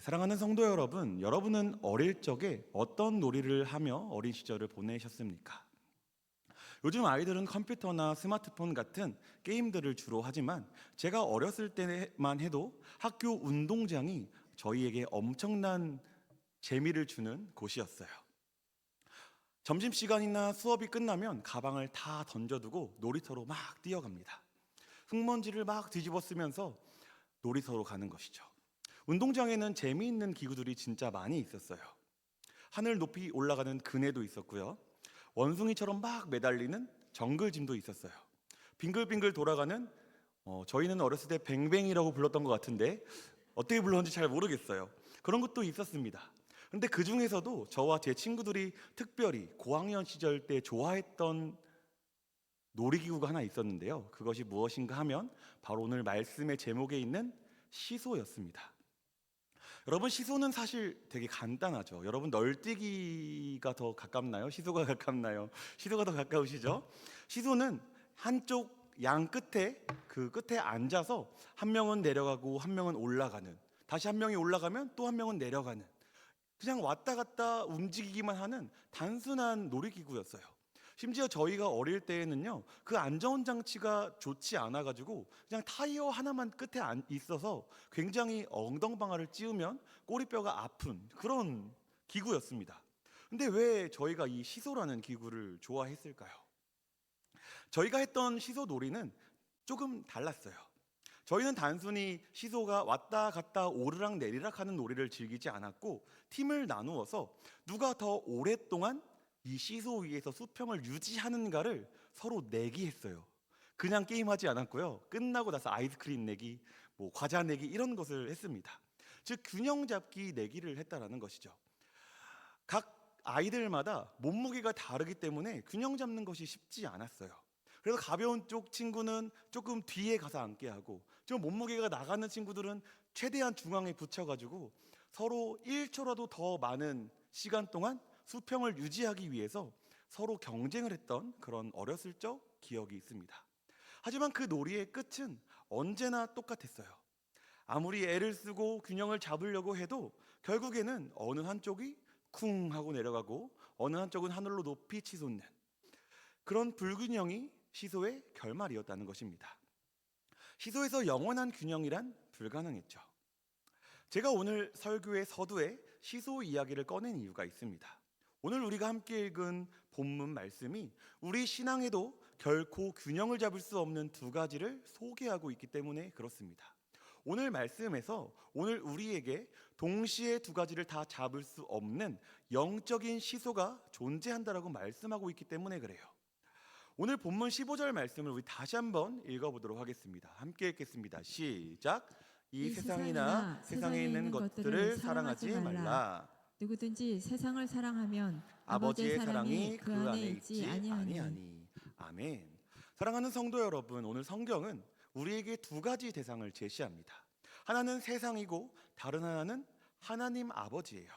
사랑하는 성도 여러분, 여러분은 어릴 적에 어떤 놀이를 하며 어린 시절을 보내셨습니까? 요즘 아이들은 컴퓨터나 스마트폰 같은 게임들을 주로 하지만 제가 어렸을 때만 해도 학교 운동장이 저희에게 엄청난 재미를 주는 곳이었어요. 점심시간이나 수업이 끝나면 가방을 다 던져두고 놀이터로 막 뛰어갑니다. 흙먼지를 막 뒤집어 쓰면서 놀이터로 가는 것이죠. 운동장에는 재미있는 기구들이 진짜 많이 있었어요. 하늘 높이 올라가는 그네도 있었고요. 원숭이처럼 막 매달리는 정글짐도 있었어요. 빙글빙글 돌아가는 저희는 어렸을 때 뱅뱅이라고 불렀던 것 같은데 어떻게 불렀는지 잘 모르겠어요. 그런 것도 있었습니다. 근데 그 중에서도 저와 제 친구들이 특별히 고학년 시절 때 좋아했던 놀이기구가 하나 있었는데요. 그것이 무엇인가 하면 바로 오늘 말씀의 제목에 있는 시소였습니다. 여러분, 시소는 사실 되게 간단하죠. 여러분, 널뛰기가 더 가깝나요? 시소가 가깝나요? 시소가 더 가까우시죠? 시소는 한쪽 양 끝에 그 끝에 앉아서 한 명은 내려가고 한 명은 올라가는, 다시 한 명이 올라가면 또 한 명은 내려가는, 그냥 왔다 갔다 움직이기만 하는 단순한 놀이기구였어요. 심지어 저희가 어릴 때에는요, 그 안전 장치가 좋지 않아 가지고 그냥 타이어 하나만 끝에 있어서 굉장히 엉덩방아를 찧으면 꼬리뼈가 아픈 그런 기구였습니다. 근데 왜 저희가 이 시소라는 기구를 좋아했을까요? 저희가 했던 시소 놀이는 조금 달랐어요. 저희는 단순히 시소가 왔다 갔다 오르락 내리락 하는 놀이를 즐기지 않았고, 팀을 나누어서 누가 더 오랫동안 이 시소 위에서 수평을 유지하는가를 서로 내기했어요. 그냥 게임하지 않았고요. 끝나고 나서 아이스크림 내기, 뭐 과자 내기 이런 것을 했습니다. 즉 균형 잡기 내기를 했다라는 것이죠. 각 아이들마다 몸무게가 다르기 때문에 균형 잡는 것이 쉽지 않았어요. 그래서 가벼운 쪽 친구는 조금 뒤에 가서 앉게 하고, 좀 몸무게가 나가는 친구들은 최대한 중앙에 붙여가지고 서로 1초라도 더 많은 시간 동안 수평을 유지하기 위해서 서로 경쟁을 했던 그런 어렸을 적 기억이 있습니다. 하지만 그 놀이의 끝은 언제나 똑같았어요. 아무리 애를 쓰고 균형을 잡으려고 해도 결국에는 어느 한쪽이 쿵 하고 내려가고 어느 한쪽은 하늘로 높이 치솟는 그런 불균형이 시소의 결말이었다는 것입니다. 시소에서 영원한 균형이란 불가능했죠. 제가 오늘 설교의 서두에 시소 이야기를 꺼낸 이유가 있습니다. 오늘 우리가 함께 읽은 본문 말씀이 우리 신앙에도 결코 균형을 잡을 수 없는 두 가지를 소개하고 있기 때문에 그렇습니다. 오늘 말씀에서 오늘 우리에게 동시에 두 가지를 다 잡을 수 없는 영적인 시소가 존재한다라고 말씀하고 있기 때문에 그래요. 오늘 본문 15절 말씀을 우리 다시 한번 읽어보도록 하겠습니다. 함께 읽겠습니다. 시작. 이 세상이나 세상에 있는 것들을 사랑하지 말라. 누구든지 세상을 사랑하면 아버지의 사랑이 그 안에 있지 아니하니. 아멘. 사랑하는 성도 여러분, 오늘 성경은 우리에게 두 가지 대상을 제시합니다. 하나는 세상이고 다른 하나는 하나님 아버지예요.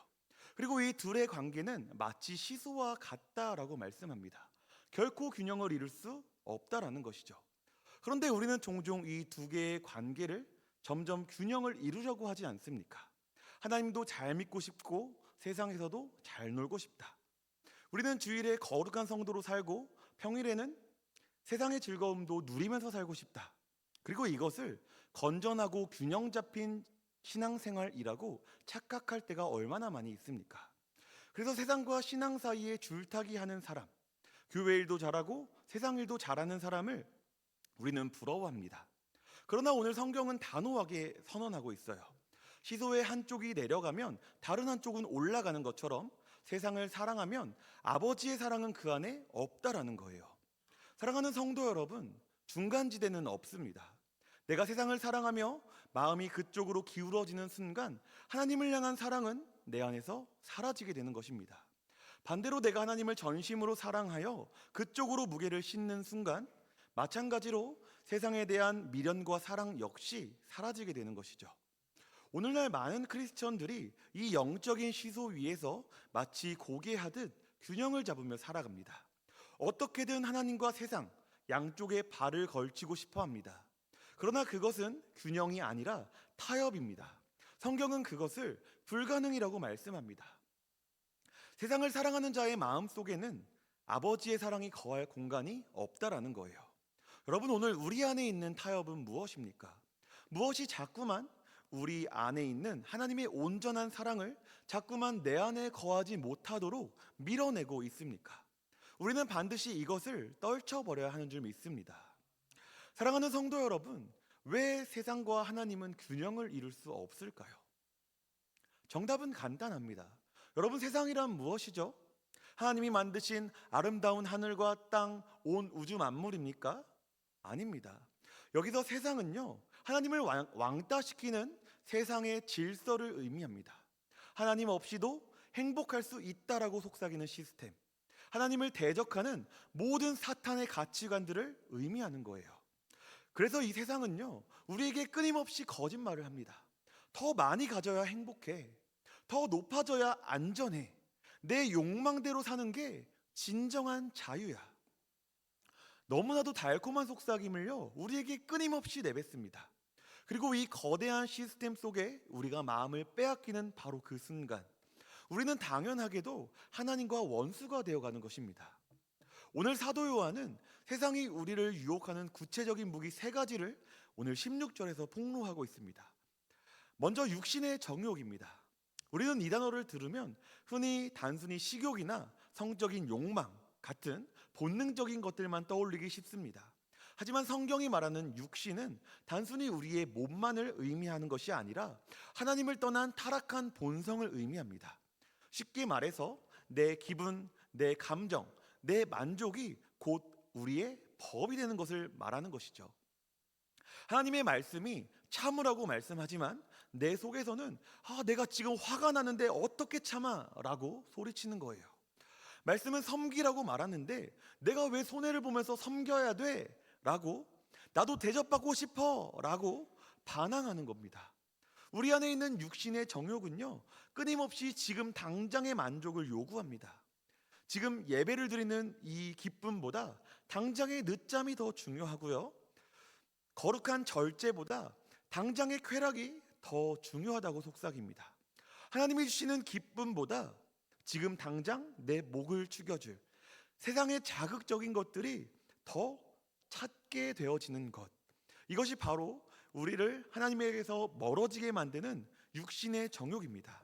그리고 이 둘의 관계는 마치 시소와 같다라고 말씀합니다. 결코 균형을 이룰 수 없다라는 것이죠. 그런데 우리는 종종 이 두 개의 관계를 점점 균형을 이루려고 하지 않습니까? 하나님도 잘 믿고 싶고 세상에서도 잘 놀고 싶다. 우리는 주일에 거룩한 성도로 살고 평일에는 세상의 즐거움도 누리면서 살고 싶다. 그리고 이것을 건전하고 균형 잡힌 신앙생활이라고 착각할 때가 얼마나 많이 있습니까? 그래서 세상과 신앙 사이에 줄타기 하는 사람, 교회 일도 잘하고 세상 일도 잘하는 사람을 우리는 부러워합니다. 그러나 오늘 성경은 단호하게 선언하고 있어요. 시소의 한쪽이 내려가면 다른 한쪽은 올라가는 것처럼 세상을 사랑하면 아버지의 사랑은 그 안에 없다라는 거예요. 사랑하는 성도 여러분, 중간지대는 없습니다. 내가 세상을 사랑하며 마음이 그쪽으로 기울어지는 순간 하나님을 향한 사랑은 내 안에서 사라지게 되는 것입니다. 반대로 내가 하나님을 전심으로 사랑하여 그쪽으로 무게를 싣는 순간 마찬가지로 세상에 대한 미련과 사랑 역시 사라지게 되는 것이죠. 오늘날 많은 크리스천들이 이 영적인 시소 위에서 마치 고개하듯 균형을 잡으며 살아갑니다. 어떻게든 하나님과 세상 양쪽에 발을 걸치고 싶어 합니다. 그러나 그것은 균형이 아니라 타협입니다. 성경은 그것을 불가능이라고 말씀합니다. 세상을 사랑하는 자의 마음 속에는 아버지의 사랑이 거할 공간이 없다라는 거예요. 여러분, 오늘 우리 안에 있는 타협은 무엇입니까? 무엇이 자꾸만 우리 안에 있는 하나님의 온전한 사랑을 자꾸만 내 안에 거하지 못하도록 밀어내고 있습니까? 우리는 반드시 이것을 떨쳐버려야 하는 줄 믿습니다. 사랑하는 성도 여러분, 왜 세상과 하나님은 균형을 이룰 수 없을까요? 정답은 간단합니다. 여러분, 세상이란 무엇이죠? 하나님이 만드신 아름다운 하늘과 땅, 온 우주 만물입니까? 아닙니다. 여기서 세상은요, 하나님을 왕따시키는 세상의 질서를 의미합니다. 하나님 없이도 행복할 수 있다라고 속삭이는 시스템, 하나님을 대적하는 모든 사탄의 가치관들을 의미하는 거예요. 그래서 이 세상은요, 우리에게 끊임없이 거짓말을 합니다. 더 많이 가져야 행복해, 더 높아져야 안전해, 내 욕망대로 사는 게 진정한 자유야. 너무나도 달콤한 속삭임을요, 우리에게 끊임없이 내뱉습니다. 그리고 이 거대한 시스템 속에 우리가 마음을 빼앗기는 바로 그 순간, 우리는 당연하게도 하나님과 원수가 되어가는 것입니다. 오늘 사도 요한은 세상이 우리를 유혹하는 구체적인 무기 3가지를 오늘 16절에서 폭로하고 있습니다. 먼저 육신의 정욕입니다. 우리는 이 단어를 들으면 흔히 단순히 식욕이나 성적인 욕망 같은 본능적인 것들만 떠올리기 쉽습니다. 하지만 성경이 말하는 육신은 단순히 우리의 몸만을 의미하는 것이 아니라 하나님을 떠난 타락한 본성을 의미합니다. 쉽게 말해서 내 기분, 내 감정, 내 만족이 곧 우리의 법이 되는 것을 말하는 것이죠. 하나님의 말씀이 참으라고 말씀하지만 내 속에서는 내가 지금 화가 나는데 어떻게 참아? 라고 소리치는 거예요. 말씀은 섬기라고 말하는데 내가 왜 손해를 보면서 섬겨야 돼? 라고, 나도 대접받고 싶어 라고 반항하는 겁니다. 우리 안에 있는 육신의 정욕은요, 끊임없이 지금 당장의 만족을 요구합니다. 지금 예배를 드리는 이 기쁨보다 당장의 늦잠이 더 중요하고요, 거룩한 절제보다 당장의 쾌락이 더 중요하다고 속삭입니다. 하나님이 주시는 기쁨보다 지금 당장 내 목을 축여줄 세상의 자극적인 것들이 더 찾게 되어지는 것, 이것이 바로 우리를 하나님에게서 멀어지게 만드는 육신의 정욕입니다.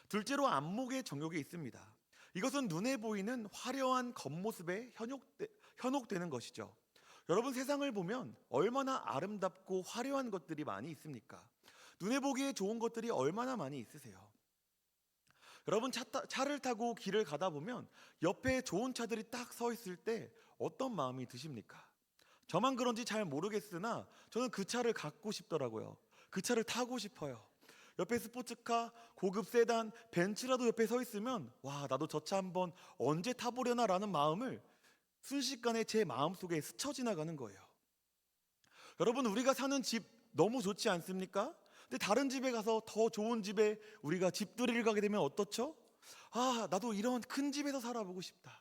둘째로 안목의 정욕이 있습니다. 이것은 눈에 보이는 화려한 겉모습에 현혹되는 것이죠. 여러분, 세상을 보면 얼마나 아름답고 화려한 것들이 많이 있습니까? 눈에 보기에 좋은 것들이 얼마나 많이 있으세요? 여러분, 차를 타고 길을 가다 보면 옆에 좋은 차들이 딱 서 있을 때 어떤 마음이 드십니까? 저만 그런지 잘 모르겠으나 저는 그 차를 갖고 싶더라고요. 그 차를 타고 싶어요. 옆에 스포츠카, 고급 세단, 벤츠라도 옆에 서 있으면 와, 나도 저 차 한번 언제 타보려나 라는 마음을 순식간에 제 마음속에 스쳐 지나가는 거예요. 여러분, 우리가 사는 집 너무 좋지 않습니까? 근데 다른 집에 가서 더 좋은 집에 우리가 집들이를 가게 되면 어떻죠? 나도 이런 큰 집에서 살아보고 싶다.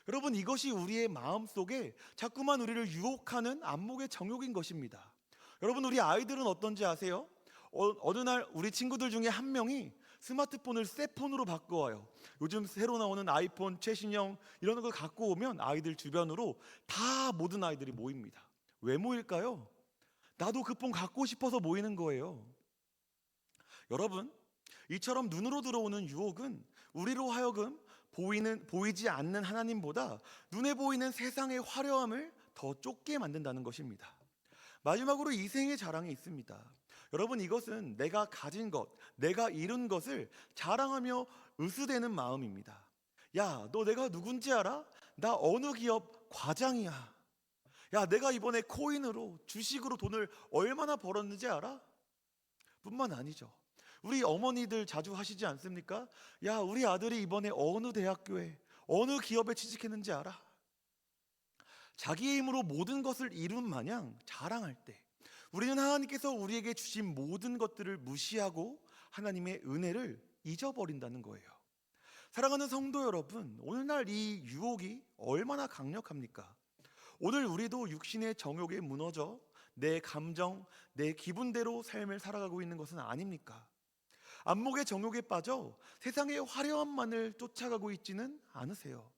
여러분, 이것이 우리의 마음속에 자꾸만 우리를 유혹하는 안목의 정욕인 것입니다. 여러분, 우리 아이들은 어떤지 아세요? 어느 날 우리 친구들 중에 한 명이 스마트폰을 새 폰으로 바꿔와요. 요즘 새로 나오는 아이폰 최신형 이런 걸 갖고 오면 아이들 주변으로 다 모든 아이들이 모입니다. 왜 모일까요? 나도 그 폰 갖고 싶어서 모이는 거예요. 여러분, 이처럼 눈으로 들어오는 유혹은 우리로 하여금 보이지 않는 하나님보다 눈에 보이는 세상의 화려함을 더 쫓게 만든다는 것입니다. 마지막으로 이생의 자랑이 있습니다. 여러분, 이것은 내가 가진 것, 내가 이룬 것을 자랑하며 으스대는 마음입니다. 야, 너 내가 누군지 알아? 나 어느 기업 과장이야. 야, 내가 이번에 코인으로, 주식으로 돈을 얼마나 벌었는지 알아? 뿐만 아니죠. 우리 어머니들 자주 하시지 않습니까? 야, 우리 아들이 이번에 어느 대학교에, 어느 기업에 취직했는지 알아? 자기의 힘으로 모든 것을 이룬 마냥 자랑할 때 우리는 하나님께서 우리에게 주신 모든 것들을 무시하고 하나님의 은혜를 잊어버린다는 거예요. 사랑하는 성도 여러분, 오늘날 이 유혹이 얼마나 강력합니까? 오늘 우리도 육신의 정욕에 무너져 내 감정, 내 기분대로 삶을 살아가고 있는 것은 아닙니까? 안목의 정욕에 빠져 세상의 화려함만을 쫓아가고 있지는 않으세요?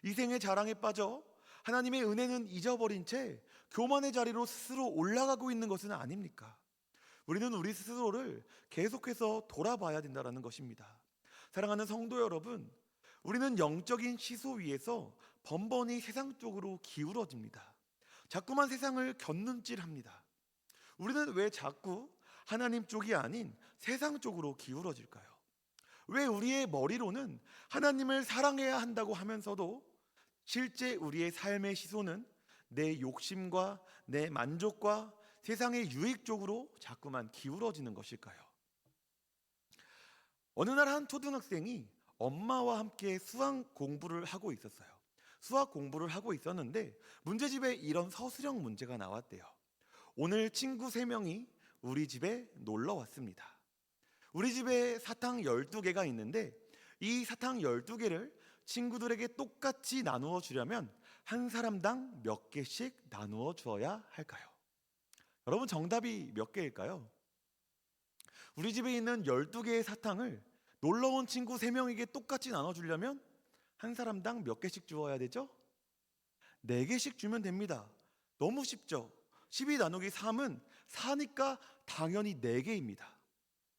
이생의 자랑에 빠져 하나님의 은혜는 잊어버린 채 교만의 자리로 스스로 올라가고 있는 것은 아닙니까? 우리는 우리 스스로를 계속해서 돌아봐야 된다는 것입니다. 사랑하는 성도 여러분, 우리는 영적인 시소 위에서 번번이 세상 쪽으로 기울어집니다. 자꾸만 세상을 곁눈질합니다. 우리는 왜 자꾸 하나님 쪽이 아닌 세상 쪽으로 기울어질까요? 왜 우리의 머리로는 하나님을 사랑해야 한다고 하면서도 실제 우리의 삶의 시소는 내 욕심과 내 만족과 세상의 유익 쪽으로 자꾸만 기울어지는 것일까요? 어느 날 한 초등학생이 엄마와 함께 수학 공부를 하고 있었어요. 수학 공부를 하고 있었는데 문제집에 이런 서술형 문제가 나왔대요. 오늘 친구 3명이 우리 집에 놀러 왔습니다. 우리 집에 사탕 12개가 있는데 이 사탕 12개를 친구들에게 똑같이 나누어 주려면 한 사람당 몇 개씩 나누어 주어야 할까요? 여러분, 정답이 몇 개일까요? 우리 집에 있는 12개의 사탕을 놀러 온 친구 3명에게 똑같이 나눠주려면 한 사람당 몇 개씩 주어야 되죠? 4개씩 주면 됩니다. 너무 쉽죠? 12 나누기 3은 4니까 당연히 4개입니다.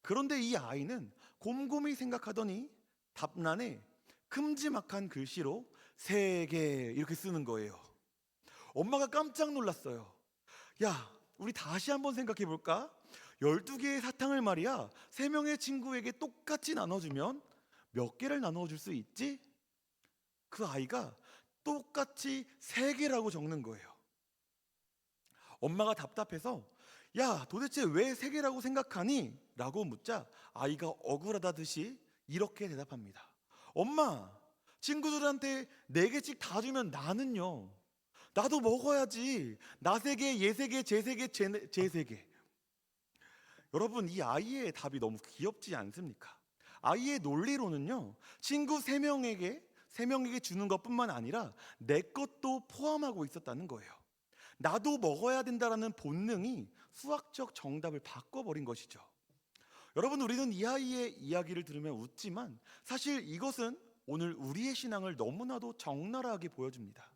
그런데 이 아이는 곰곰이 생각하더니 답란에 큼지막한 글씨로 3개 이렇게 쓰는 거예요. 엄마가 깜짝 놀랐어요. 야, 우리 다시 한번 생각해 볼까? 12개의 사탕을 말이야 3명의 친구에게 똑같이 나눠주면 몇 개를 나눠줄 수 있지? 그 아이가 똑같이 3개라고 적는 거예요. 엄마가 답답해서 야, 도대체 왜 3개라고 생각하니? 라고 묻자 아이가 억울하다 듯이 이렇게 대답합니다. 엄마, 친구들한테 4개씩 다 주면 나는요? 나도 먹어야지. 나 3개, 얘 3개, 쟤 3개, 쟤 3개. 여러분, 이 아이의 답이 너무 귀엽지 않습니까? 아이의 논리로는요, 친구 3명에게 주는 것뿐만 아니라 내 것도 포함하고 있었다는 거예요. 나도 먹어야 된다라는 본능이 수학적 정답을 바꿔버린 것이죠. 여러분, 우리는 이 아이의 이야기를 들으면 웃지만 사실 이것은 오늘 우리의 신앙을 너무나도 적나라하게 보여줍니다.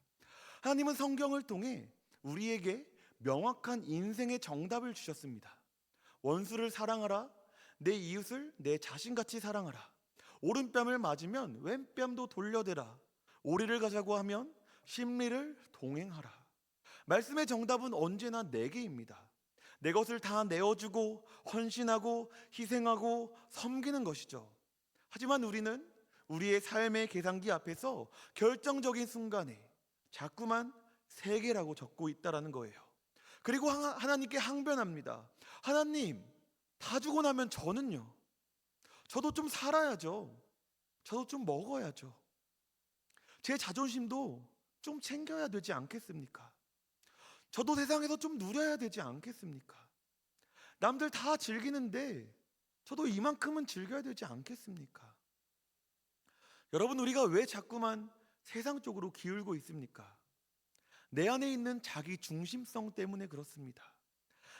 하나님은 성경을 통해 우리에게 명확한 인생의 정답을 주셨습니다. 원수를 사랑하라, 내 이웃을 내 자신같이 사랑하라, 오른뺨을 맞으면 왼뺨도 돌려대라, 오리를 가자고 하면 십리를 동행하라. 말씀의 정답은 언제나 4개입니다. 내 것을 다 내어주고 헌신하고 희생하고 섬기는 것이죠. 하지만 우리는 우리의 삶의 계산기 앞에서 결정적인 순간에 자꾸만 3개라고 적고 있다라는 거예요. 그리고 하나님께 항변합니다. 하나님, 다 주고 나면 저는요? 저도 좀 살아야죠. 저도 좀 먹어야죠. 제 자존심도 좀 챙겨야 되지 않겠습니까? 저도 세상에서 좀 누려야 되지 않겠습니까? 남들 다 즐기는데 저도 이만큼은 즐겨야 되지 않겠습니까? 여러분, 우리가 왜 자꾸만 세상 쪽으로 기울고 있습니까? 내 안에 있는 자기 중심성 때문에 그렇습니다.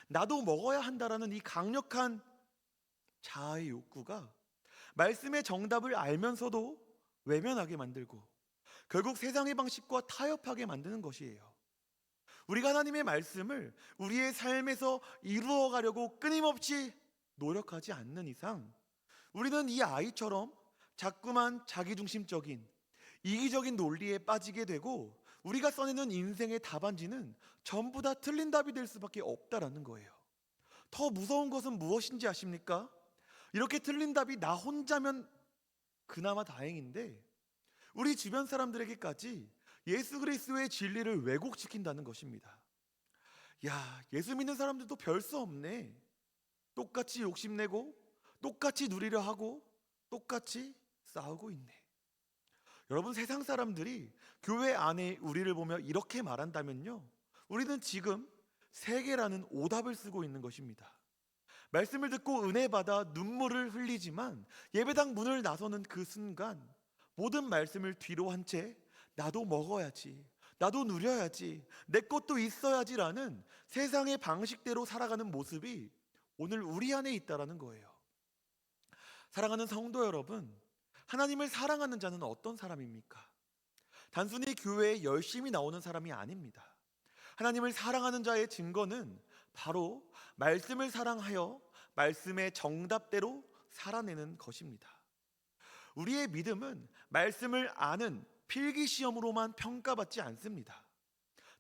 나도 먹어야 한다라는 이 강력한 자아의 욕구가 말씀의 정답을 알면서도 외면하게 만들고 결국 세상의 방식과 타협하게 만드는 것이에요. 우리가 하나님의 말씀을 우리의 삶에서 이루어 가려고 끊임없이 노력하지 않는 이상 우리는 이 아이처럼 자꾸만 자기중심적인 이기적인 논리에 빠지게 되고 우리가 써내는 인생의 답안지는 전부 다 틀린 답이 될 수밖에 없다라는 거예요. 더 무서운 것은 무엇인지 아십니까? 이렇게 틀린 답이 나 혼자면 그나마 다행인데 우리 주변 사람들에게까지 예수 그리스도의 진리를 왜곡시킨다는 것입니다. 야, 예수 믿는 사람들도 별 수 없네. 똑같이 욕심내고 똑같이 누리려 하고 똑같이 싸우고 있네. 여러분, 세상 사람들이 교회 안에 우리를 보며 이렇게 말한다면요, 우리는 지금 3개라는 오답을 쓰고 있는 것입니다. 말씀을 듣고 은혜 받아 눈물을 흘리지만 예배당 문을 나서는 그 순간 모든 말씀을 뒤로 한 채 나도 먹어야지, 나도 누려야지, 내 것도 있어야지라는 세상의 방식대로 살아가는 모습이 오늘 우리 안에 있다라는 거예요. 사랑하는 성도 여러분, 하나님을 사랑하는 자는 어떤 사람입니까? 단순히 교회에 열심히 나오는 사람이 아닙니다. 하나님을 사랑하는 자의 증거는 바로 말씀을 사랑하여 말씀의 정답대로 살아내는 것입니다. 우리의 믿음은 말씀을 아는 필기 시험으로만 평가받지 않습니다.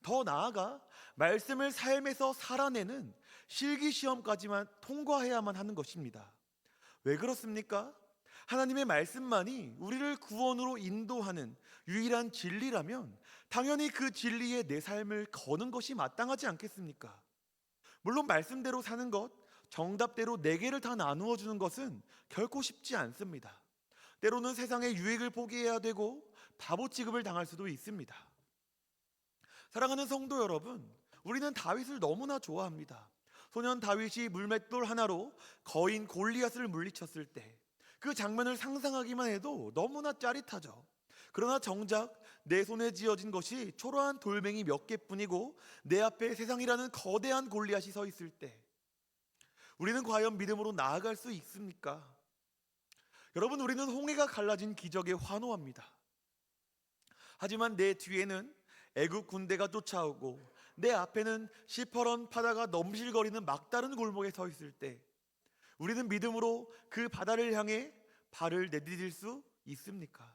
더 나아가 말씀을 삶에서 살아내는 실기 시험까지만 통과해야만 하는 것입니다. 왜 그렇습니까? 하나님의 말씀만이 우리를 구원으로 인도하는 유일한 진리라면 당연히 그 진리에 내 삶을 거는 것이 마땅하지 않겠습니까? 물론 말씀대로 사는 것, 정답대로 네 개를 다 나누어 주는 것은 결코 쉽지 않습니다. 때로는 세상의 유익을 포기해야 되고 바보 취급을 당할 수도 있습니다. 사랑하는 성도 여러분, 우리는 다윗을 너무나 좋아합니다. 소년 다윗이 물맷돌 하나로 거인 골리앗을 물리쳤을 때 그 장면을 상상하기만 해도 너무나 짜릿하죠. 그러나 정작 내 손에 쥐어진 것이 초라한 돌멩이 몇 개뿐이고 내 앞에 세상이라는 거대한 골리앗이 서 있을 때 우리는 과연 믿음으로 나아갈 수 있습니까? 여러분, 우리는 홍해가 갈라진 기적에 환호합니다. 하지만 내 뒤에는 애굽 군대가 쫓아오고 내 앞에는 시퍼런 바다가 넘실거리는 막다른 골목에 서 있을 때 우리는 믿음으로 그 바다를 향해 발을 내디딜 수 있습니까?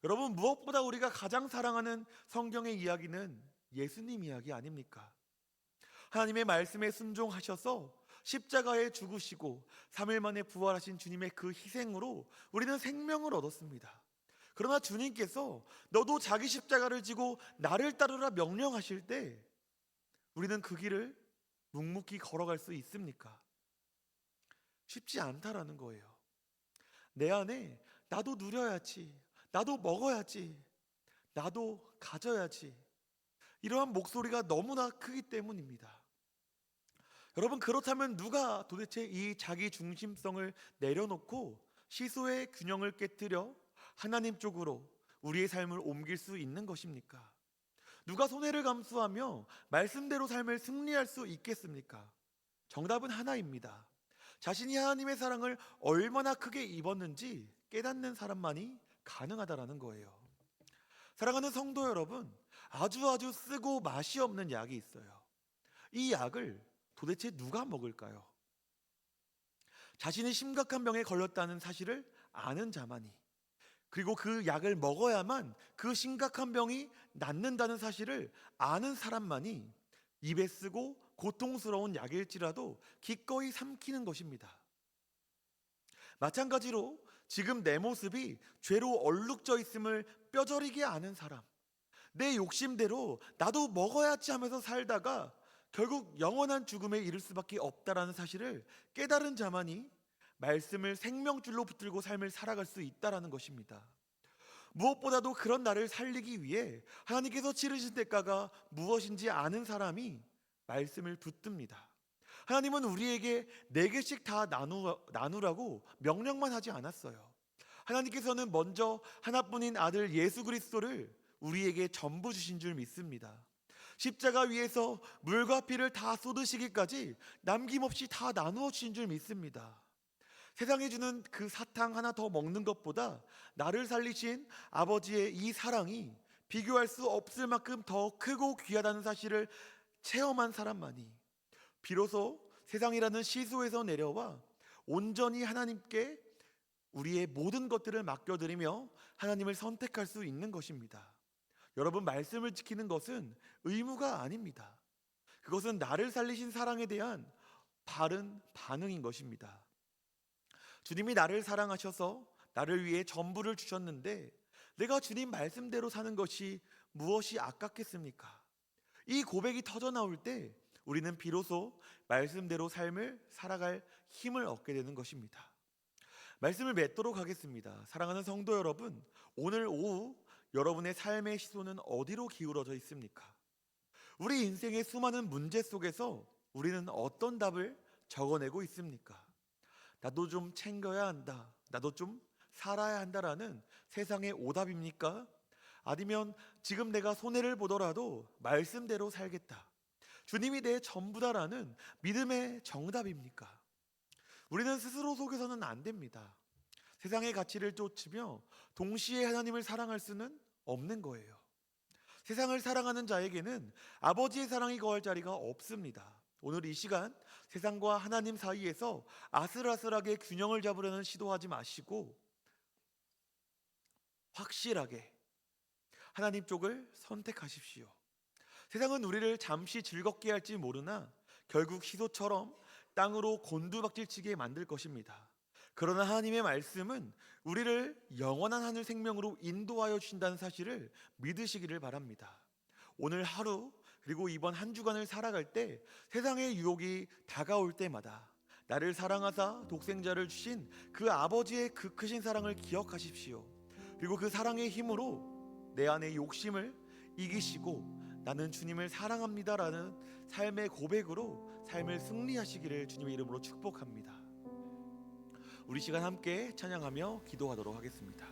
여러분, 무엇보다 우리가 가장 사랑하는 성경의 이야기는 예수님 이야기 아닙니까? 하나님의 말씀에 순종하셔서 십자가에 죽으시고 3일 만에 부활하신 주님의 그 희생으로 우리는 생명을 얻었습니다. 그러나 주님께서 너도 자기 십자가를 지고 나를 따르라 명령하실 때 우리는 그 길을 묵묵히 걸어갈 수 있습니까? 쉽지 않다라는 거예요. 내 안에 나도 누려야지, 나도 먹어야지, 나도 가져야지, 이러한 목소리가 너무나 크기 때문입니다. 여러분, 그렇다면 누가 도대체 이 자기 중심성을 내려놓고 시소의 균형을 깨뜨려 하나님 쪽으로 우리의 삶을 옮길 수 있는 것입니까? 누가 손해를 감수하며 말씀대로 삶을 승리할 수 있겠습니까? 정답은 하나입니다. 자신이 하나님의 사랑을 얼마나 크게 입었는지 깨닫는 사람만이 가능하다라는 거예요. 사랑하는 성도 여러분, 아주 쓰고 맛이 없는 약이 있어요. 이 약을 도대체 누가 먹을까요? 자신이 심각한 병에 걸렸다는 사실을 아는 자만이, 그리고 그 약을 먹어야만 그 심각한 병이 낫는다는 사실을 아는 사람만이 입에 쓰고 고통스러운 약일지라도 기꺼이 삼키는 것입니다. 마찬가지로 지금 내 모습이 죄로 얼룩져 있음을 뼈저리게 아는 사람, 내 욕심대로 나도 먹어야지 하면서 살다가 결국 영원한 죽음에 이를 수밖에 없다라는 사실을 깨달은 자만이 말씀을 생명줄로 붙들고 삶을 살아갈 수 있다라는 것입니다. 무엇보다도 그런 나를 살리기 위해 하나님께서 치르신 대가가 무엇인지 아는 사람이 말씀을 붙듭니다. 하나님은 우리에게 4개씩 다 나누라고 명령만 하지 않았어요. 하나님께서는 먼저 하나뿐인 아들 예수 그리스도를 우리에게 전부 주신 줄 믿습니다. 십자가 위에서 물과 피를 다 쏟으시기까지 남김없이 다 나누어 주신 줄 믿습니다. 세상에 주는 그 사탕 하나 더 먹는 것보다 나를 살리신 아버지의 이 사랑이 비교할 수 없을 만큼 더 크고 귀하다는 사실을 체험한 사람만이 비로소 세상이라는 시소에서 내려와 온전히 하나님께 우리의 모든 것들을 맡겨드리며 하나님을 선택할 수 있는 것입니다. 여러분, 말씀을 지키는 것은 의무가 아닙니다. 그것은 나를 살리신 사랑에 대한 바른 반응인 것입니다. 주님이 나를 사랑하셔서 나를 위해 전부를 주셨는데 내가 주님 말씀대로 사는 것이 무엇이 아깝겠습니까? 이 고백이 터져나올 때 우리는 비로소 말씀대로 삶을 살아갈 힘을 얻게 되는 것입니다. 말씀을 맺도록 하겠습니다. 사랑하는 성도 여러분, 오늘 오후 여러분의 삶의 시선은 어디로 기울어져 있습니까? 우리 인생의 수많은 문제 속에서 우리는 어떤 답을 적어내고 있습니까? 나도 좀 챙겨야 한다, 나도 좀 살아야 한다라는 세상의 오답입니까? 아니면 지금 내가 손해를 보더라도 말씀대로 살겠다. 주님이 내 전부다라는 믿음의 정답입니까? 우리는 스스로 속여서는 안 됩니다. 세상의 가치를 쫓으며 동시에 하나님을 사랑할 수는 없는 거예요. 세상을 사랑하는 자에게는 아버지의 사랑이 거할 자리가 없습니다. 오늘 이 시간 세상과 하나님 사이에서 아슬아슬하게 균형을 잡으려는 시도하지 마시고 확실하게 하나님 쪽을 선택하십시오. 세상은 우리를 잠시 즐겁게 할지 모르나 결국 희소처럼 땅으로 곤두박질치게 만들 것입니다. 그러나 하나님의 말씀은 우리를 영원한 하늘 생명으로 인도하여 주신다는 사실을 믿으시기를 바랍니다. 오늘 하루 그리고 이번 한 주간을 살아갈 때 세상의 유혹이 다가올 때마다 나를 사랑하사 독생자를 주신 그 아버지의 그 크신 사랑을 기억하십시오. 그리고 그 사랑의 힘으로 내 안의 욕심을 이기시고 나는 주님을 사랑합니다라는 삶의 고백으로 삶을 승리하시기를 주님의 이름으로 축복합니다. 우리 시간 함께 찬양하며 기도하도록 하겠습니다.